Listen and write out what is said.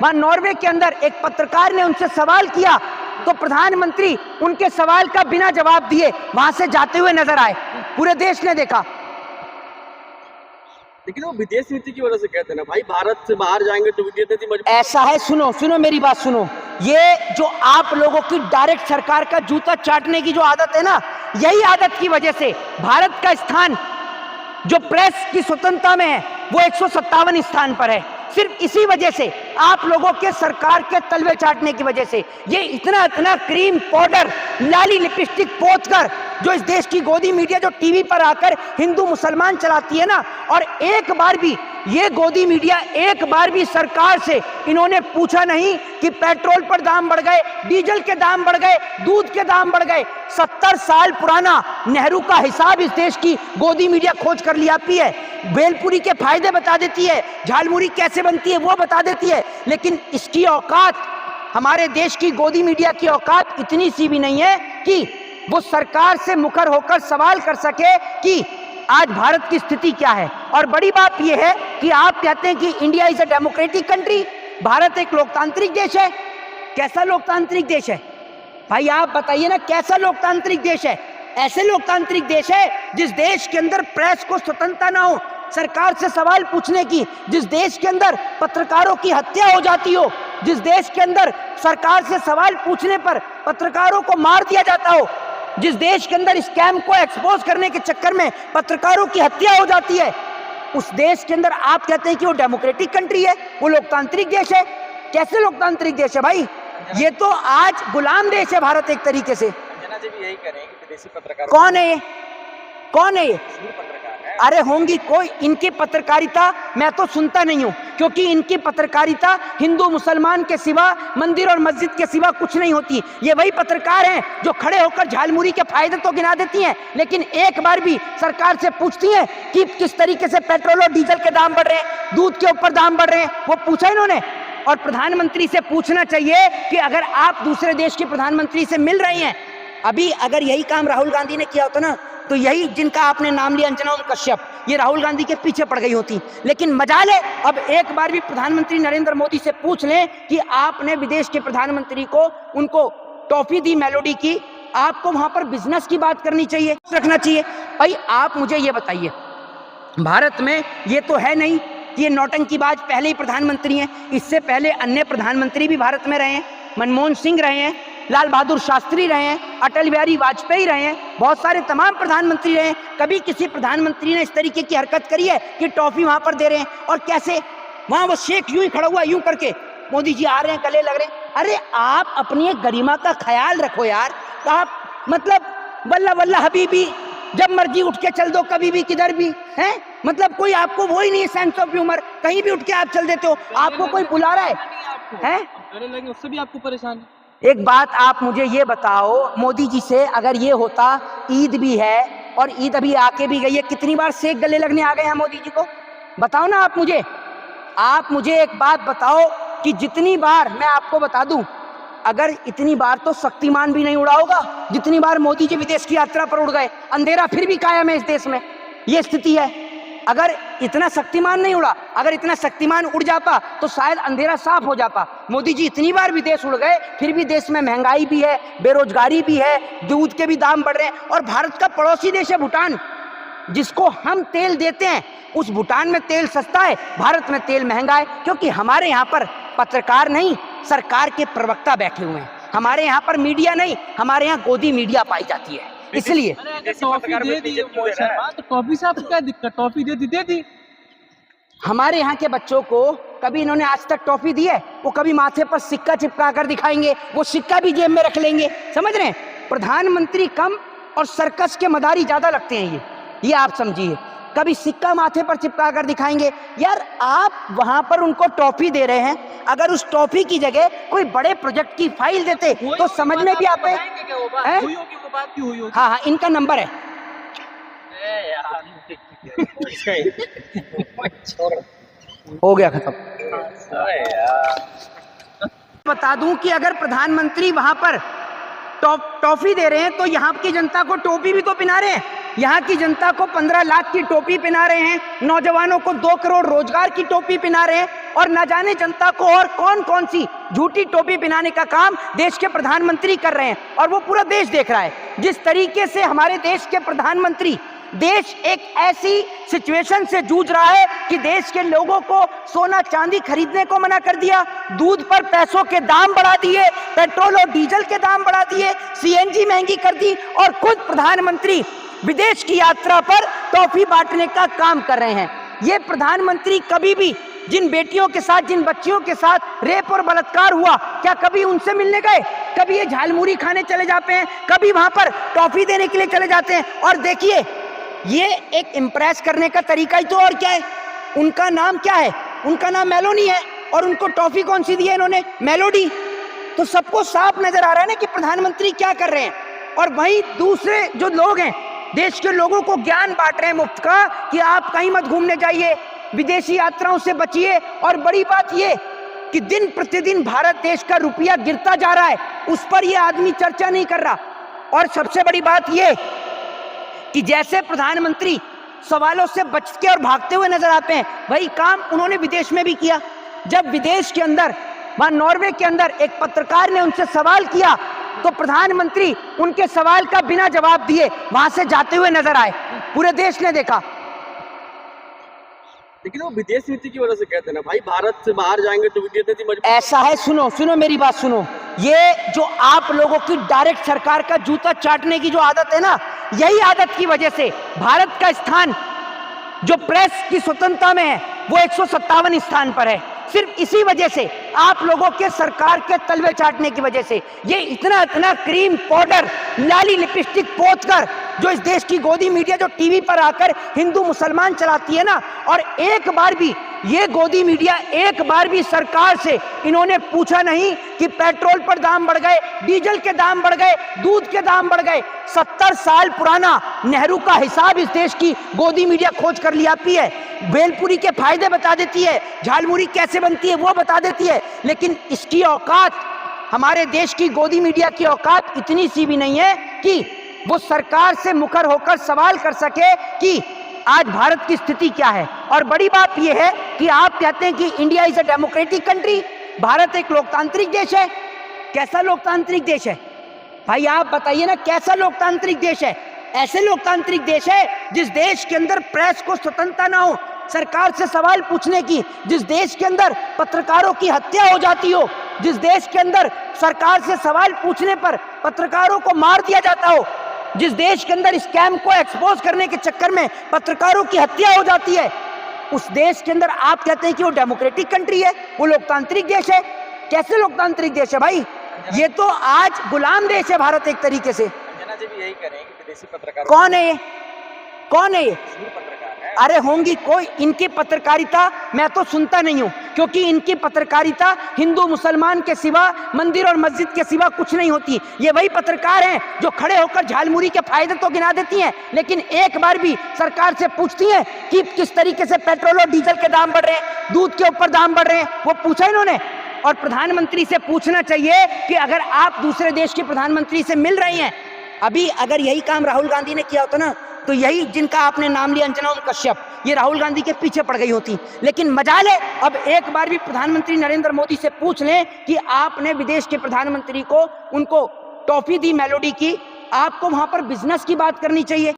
वहां नॉर्वे के अंदर एक पत्रकार ने उनसे सवाल किया तो प्रधानमंत्री उनके सवाल का बिना जवाब दिए वहां से जाते हुए नजर आए, पूरे देश ने देखा। लेकिन वो विदेश नीति की वजह से कहते हैं ना भाई, भारत से बाहर जाएंगे तो विदेश नीति मजबूत। ऐसा है, सुनो मेरी बात सुनो, ये जो आप लोगों की डायरेक्ट सरकार का जूता चाटने की जो आदत है ना, यही आदत की वजह से भारत का स्थान जो प्रेस की स्वतंत्रता में है वो 157 स्थान पर है। सिर्फ इसी वजह से, आप लोगों के सरकार के तलवे चाटने की वजह से, ये इतना क्रीम पाउडर लाली लिपस्टिक पोंछकर जो इस देश की गोदी मीडिया जो टीवी पर आकर हिंदू मुसलमान चलाती है ना, और एक बार भी ये गोदी मीडिया एक बार भी सरकार से इन्होंने पूछा नहीं कि पेट्रोल पर दाम बढ़ गए, डीजल के दाम बढ़ गए, दूध के दाम बढ़ गए। 70 साल पुराना नेहरू का हिसाब इस देश की गोदी मीडिया खोज कर लिया आती है। भेलपुरी के फायदे बता देती है, झालमुरी कैसे बनती है वो बता देती है, लेकिन इसकी औकात, हमारे देश की गोदी मीडिया की औकात इतनी सी भी नहीं है कि वो सरकार से मुखर होकर सवाल कर सके कि आज भारत की स्थिति क्या है। और बड़ी बात यह है कि आप कहते हैं कि India is a democratic country, Bharat एक लोकतांत्रिक देश है। कैसा लोकतांत्रिक देश है भाई, आप बताइए ना, कैसा लोकतांत्रिक देश है? ऐसे लोकतांत्रिक देश है जिस देश के अंदर प्रेस को स्वतंत्रता ना हो सरकार से सवाल पूछने की, जिस देश के अंदर पत्रकारों की हत्या हो जाती हो, जिस देश के अंदर सरकार से सवाल पूछने पर पत्रकारों को मार दिया जाता हो, जिस देश के अंदर स्कैम को एक्सपोज करने के चक्कर में पत्रकारों की हत्या हो जाती है, उस देश के अंदर आप कहते हैं कि वो डेमोक्रेटिक कंट्री है, वो लोकतांत्रिक देश है? कैसे लोकतांत्रिक देश है भाई? ये तो आज गुलाम देश है भारत एक तरीके से। यही करेंगे विदेशी पत्रकार। कौन है ये? कौन है ये? अरे होंगी कोई, इनकी पत्रकारिता मैं तो सुनता नहीं हूं, क्योंकि इनकी पत्रकारिता हिंदू मुसलमान के सिवा, मंदिर और मस्जिद के सिवा कुछ नहीं होती। ये वही पत्रकार हैं जो खड़े होकर झालमुरी के फायदे तो गिना देती हैं, लेकिन एक बार भी सरकार से पूछती हैं कि किस तरीके से पेट्रोल और डीजल के दाम बढ़ रहे हैं, दूध के ऊपर दाम बढ़ रहे हैं, वो पूछा इन्होंने? और प्रधानमंत्री से पूछना चाहिए कि अगर आप दूसरे देश के प्रधानमंत्री से मिल रहे हैं, अभी अगर यही काम राहुल गांधी ने किया होता ना, तो यही जिनका आपने नाम लिया अंजना कश्यप, ये राहुल गांधी के पीछे पड़ गई होती। लेकिन मजाल है, अब एक बार भी प्रधानमंत्री नरेंद्र मोदी से पूछ लें कि आपने विदेश के प्रधानमंत्री को उनको टॉफी दी मेलोडी की, आपको वहां पर बिजनेस की बात करनी चाहिए, रखना चाहिए। भाई आप मुझे ये बताइए, भारत में ये तो है नहीं कि ये नौटंकीबाज पहले ही प्रधानमंत्री हैं, इससे पहले अन्य प्रधानमंत्री भी भारत में रहे हैं, मनमोहन सिंह रहे हैं, लाल बहादुर शास्त्री रहे हैं, अटल बिहारी वाजपेयी रहे हैं, बहुत सारे तमाम प्रधानमंत्री रहे हैं। कभी किसी प्रधानमंत्री ने इस तरीके की हरकत करी है कि टॉफी वहां पर दे रहे हैं? और कैसे वहां वो शेख यूं ही खड़ा हुआ यूं करके, मोदी जी आ रहे हैं, गले लग रहे हैं। अरे आप अपनी एक गरिमा का ख्याल रखो यार, आप मतलब वल्ला वल्ला हबीबी, जब मर्जी उठ के चल दो, कभी भी किधर भी है, मतलब कोई आपको वो ही नहीं है सेंस ऑफ ह्यूमर, कहीं भी उठ के आप चल देते हो, आपको कोई बुला रहा है? उससे भी आपको परेशान? एक बात आप मुझे ये बताओ, मोदी जी से अगर ये होता, ईद भी है और ईद अभी आके भी गई है, कितनी बार शेख गले लगने आ गए हैं मोदी जी को? बताओ ना आप मुझे एक बात बताओ कि जितनी बार, मैं आपको बता दूं, अगर इतनी बार तो शक्तिमान भी नहीं उड़ा होगा जितनी बार मोदी जी विदेश की यात्रा पर उड़ गए। अंधेरा फिर भी कायम है इस देश में, ये स्थिति है। अगर इतना शक्तिमान नहीं उड़ा, अगर इतना शक्तिमान उड़ जाता तो शायद अंधेरा साफ हो जाता। मोदी जी इतनी बार विदेश उड़ गए, फिर भी देश में महंगाई भी है, बेरोजगारी भी है, दूध के भी दाम बढ़ रहे हैं। और भारत का पड़ोसी देश है भूटान, जिसको हम तेल देते हैं, उस भूटान में तेल सस्ता है, भारत में तेल महंगा है, क्योंकि हमारे यहाँ पर पत्रकार नहीं, सरकार के प्रवक्ता बैठे हुए हैं। हमारे यहाँ पर मीडिया नहीं, हमारे यहाँ गोदी मीडिया पाई जाती है, इसलिए। टॉफी दे दी तो टॉफी से आपको क्या दिक्कत? टॉफी दे दी। हमारे यहाँ के बच्चों को कभी इन्होंने आज तक टॉफी दी है? वो कभी माथे पर सिक्का चिपका कर दिखाएंगे, वो सिक्का भी जेब में रख लेंगे, समझ रहे हैं? प्रधानमंत्री कम और सर्कस के मदारी ज्यादा लगते हैं ये आप समझिए। कभी सिक्का माथे पर चिपका कर दिखाएंगे। यार आप वहां पर उनको टॉफी दे रहे हैं, अगर उस टॉफी की जगह कोई बड़े प्रोजेक्ट की फाइल देते तो समझ में भी आते। हाँ, इनका नंबर है। हो गया खत्म। बता दूं कि अगर प्रधानमंत्री वहां पर टॉफी दे रहे हैं तो यहाँ की जनता को टोपी भी तो पहना रहे हैं। यहाँ की जनता को 15 लाख की टोपी पहना रहे हैं, नौजवानों को 2 करोड़ रोजगार की टोपी पहना रहे हैं। और न जाने जनता को और कौन कौन सी झूठी टोपी पहनाने का काम देश के प्रधानमंत्री कर रहे हैं, और वो पूरा देश देख रहा है। जिस तरीके से हमारे देश के प्रधानमंत्री देश एक ऐसी सिचुएशन से जूझ रहा है कि देश के लोगों को सोना चांदी खरीदने को मना कर दिया, दूध पर पैसों के दाम बढ़ा दिए, पेट्रोल और डीजल के दाम बढ़ा दिए, सीएनजी महंगी कर दी, और खुद प्रधानमंत्री विदेश की यात्रा पर टॉफी बांटने का काम कर रहे हैं। ये प्रधानमंत्री कभी भी जिन बेटियों के साथ, जिन बच्चियों के साथ रेप और बलात्कार हुआ, क्या कभी उनसे मिलने गए? कभी ये झालमुरी खाने चले जाते हैं, कभी वहां पर टॉफी देने के लिए चले जाते हैं। और देखिए, ये एक इम्प्रेस करने का तरीका ही तो और क्या है। उनका नाम क्या है? उनका नाम मेलोनी है, और उनको टॉफी कौन सी दी है इन्होंने? मेलोडी। तो सबको साफ नजर आ रहा है ना कि प्रधानमंत्री क्या कर रहे हैं। और वहीं दूसरे जो लोग हैं, देश के लोगों को ज्ञान बांट रहे हैं मुफ्त का कि आप कहीं मत घूमने जाइए, विदेशी यात्राओं से बचिए। और बड़ी बात ये कि दिन प्रतिदिन भारत देश का रुपया गिरता जा रहा है, उस पर ये आदमी चर्चा नहीं कर रहा। और सबसे बड़ी बात ये कि जैसे प्रधानमंत्री सवालों से बच के और भागते हुए नजर आते हैं, वही काम उन्होंने विदेश में भी किया। जब विदेश के अंदर, वहां नॉर्वे के अंदर एक पत्रकार ने उनसे सवाल किया, तो प्रधानमंत्री उनके सवाल का बिना जवाब दिए वहां से जाते हुए नजर आए। पूरे देश ने देखा। लेकिन वो विदेश नीति की वजह से कहते हैं ना भाई, भारत से बाहर जाएंगे तो विदेश नीति मजबूत। ऐसा है, सुनो मेरी बात सुनो। ये जो आप लोगों की डायरेक्ट सरकार का जूता चाटने की जो आदत है ना, यही आदत की वजह से भारत का स्थान जो प्रेस की स्वतंत्रता में है वो 157 स्थान पर है। सिर्फ इसी वजह से, आप लोगों के सरकार के तलवे चाटने की वजह से, ये इतना क्रीम पाउडर, लाली लिपस्टिक पोत कर जो इस देश की गोदी मीडिया जो टीवी पर आकर हिंदू मुसलमान चलाती है ना, और एक बार भी ये गोदी मीडिया एक बार भी सरकार से इन्होंने पूछा नहीं कि पेट्रोल पर दाम बढ़ गए, डीजल के दाम बढ़ गए, दूध के दाम बढ़ गए। 70 साल पुराना नेहरू का हिसाब इस देश की गोदी मीडिया खोज कर लिया आती है। भेलपुरी के फायदे बता देती है, झालमुरी कैसे बनती है वो बता देती है, लेकिन इसकी औकात, हमारे देश की गोदी मीडिया की औकात इतनी सी भी नहीं है कि वो सरकार से मुखर होकर सवाल कर सके कि आज भारत की स्थिति क्या है। और बड़ी बात यह है कि आप कहते हैं कि India is a democratic country, Bharat एक लोकतांत्रिक देश है। कैसा लोकतांत्रिक देश है भाई? आप बताइए ना, कैसा लोकतांत्रिक देश है? ऐसे लोकतांत्रिक देश है जिस देश के अंदर प्रेस को स्वतंत्रता ना हो सरकार से सवाल पूछने की, जिस देश के अंदर पत्रकारों की हत्या हो जाती हो, जिस देश के अंदर सरकार से सवाल पूछने पर पत्रकारों को मार दिया जाता हो, जिस देश के अंदर स्कैम को एक्सपोज करने के चक्कर में पत्रकारों की हत्या हो जाती है, उस देश के अंदर आप कहते हैं कि वो डेमोक्रेटिक कंट्री है, वो लोकतांत्रिक देश है। कैसे लोकतांत्रिक देश है भाई? ये तो आज गुलाम देश है भारत एक तरीके से। अंजना जी भी यही कह रहे हैं कि विदेशी पत्रकार कौन है ये? कौन है ये? पत्रकार है। अरे होंगी कोई, इनकी पत्रकारिता मैं तो सुनता नहीं हूं, क्योंकि इनकी पत्रकारिता हिंदू मुसलमान के सिवा, मंदिर और मस्जिद के सिवा कुछ नहीं होती। ये वही पत्रकार हैं जो खड़े होकर झालमुरी के फायदे तो गिना देती हैं, लेकिन एक बार भी सरकार से पूछती हैं कि किस तरीके से पेट्रोल और डीजल के दाम बढ़ रहे हैं, दूध के ऊपर दाम बढ़ रहे हैं, वो पूछा इन्होंने? और प्रधानमंत्री से पूछना चाहिए कि अगर आप दूसरे देश के प्रधानमंत्री से मिल रही हैं, अभी अगर यही काम राहुल गांधी ने किया होता ना, तो यही जिनका आपने नाम लिया अंजना कश्यप, ये राहुल गांधी के पीछे पड़ गई होती। लेकिन मजाल है, अब एक बार भी प्रधानमंत्री नरेंद्र मोदी से पूछ लें कि आपने विदेश के प्रधानमंत्री को, उनको टॉफी दी मेलोडी की, आपको वहां पर बिजनेस की बात करनी चाहिए।